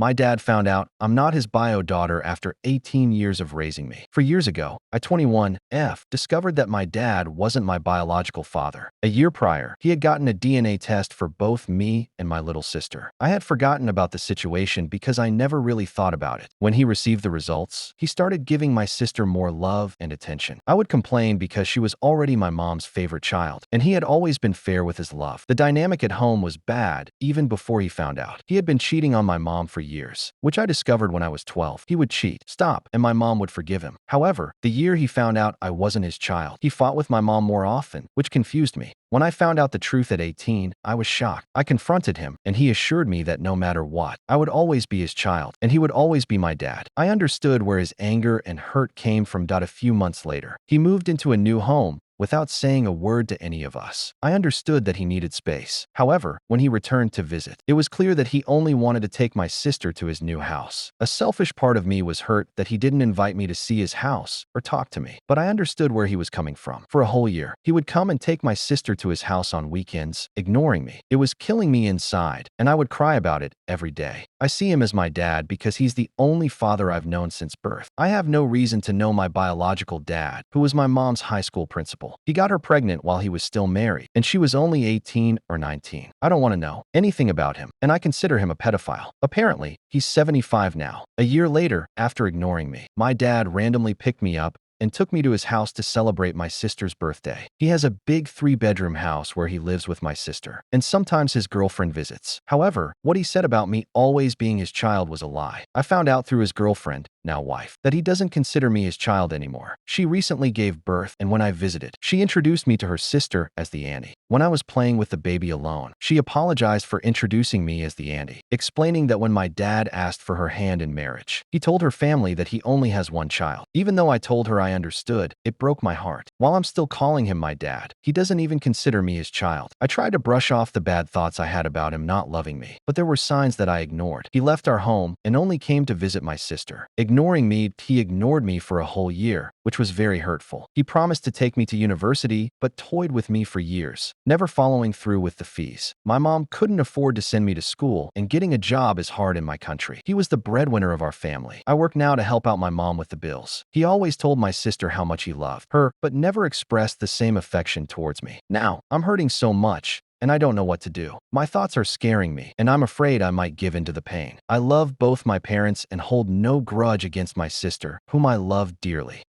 My dad found out I'm not his bio daughter after 18 years of raising me. For years ago, I 21F discovered that my dad wasn't my biological father. A year prior, he had gotten a DNA test for both me and my little sister. I had forgotten about the situation because I never really thought about it. When he received the results, he started giving my sister more love and attention. I would complain because she was already my mom's favorite child, and he had always been fair with his love. The dynamic at home was bad even before he found out. He had been cheating on my mom for years, which I discovered when I was 12. He would cheat, stop, and my mom would forgive him. However, the year he found out I wasn't his child, he fought with my mom more often, which confused me. When I found out the truth at 18, I was shocked. I confronted him, and he assured me that no matter what, I would always be his child, and he would always be my dad. I understood where his anger and hurt came from. A few months later, he moved into a new home without saying a word to any of us. I understood that he needed space. However, when he returned to visit, it was clear that he only wanted to take my sister to his new house. A selfish part of me was hurt that he didn't invite me to see his house or talk to me, but I understood where he was coming from. For a whole year, he would come and take my sister to his house on weekends, ignoring me. It was killing me inside, and I would cry about it every day. I see him as my dad because he's the only father I've known since birth. I have no reason to know my biological dad, who was my mom's high school principal. He got her pregnant while he was still married, and she was only 18 or 19. I don't want to know anything about him, and I consider him a pedophile. Apparently, he's 75 now. A year later, after ignoring me, my dad randomly picked me up and took me to his house to celebrate my sister's birthday. He has a big 3-bedroom house where he lives with my sister, and sometimes his girlfriend visits. However, what he said about me always being his child was a lie. I found out through his girlfriend, now wife, that he doesn't consider me his child anymore. She recently gave birth, and when I visited, she introduced me to her sister as the auntie. When I was playing with the baby alone, she apologized for introducing me as the auntie, explaining that when my dad asked for her hand in marriage, he told her family that he only has one child. Even though I told her I understood, it broke my heart. While I'm still calling him my dad, he doesn't even consider me his child. I tried to brush off the bad thoughts I had about him not loving me, but there were signs that I ignored. He left our home and only came to visit my sister. Ignoring me, he ignored me for a whole year, which was very hurtful. He promised to take me to university, but toyed with me for years, never following through with the fees. My mom couldn't afford to send me to school, and getting a job is hard in my country. He was the breadwinner of our family. I work now to help out my mom with the bills. He always told my sister how much he loved her, but never expressed the same affection towards me. Now, I'm hurting so much, and I don't know what to do. My thoughts are scaring me, and I'm afraid I might give in to the pain. I love both my parents and hold no grudge against my sister, whom I love dearly.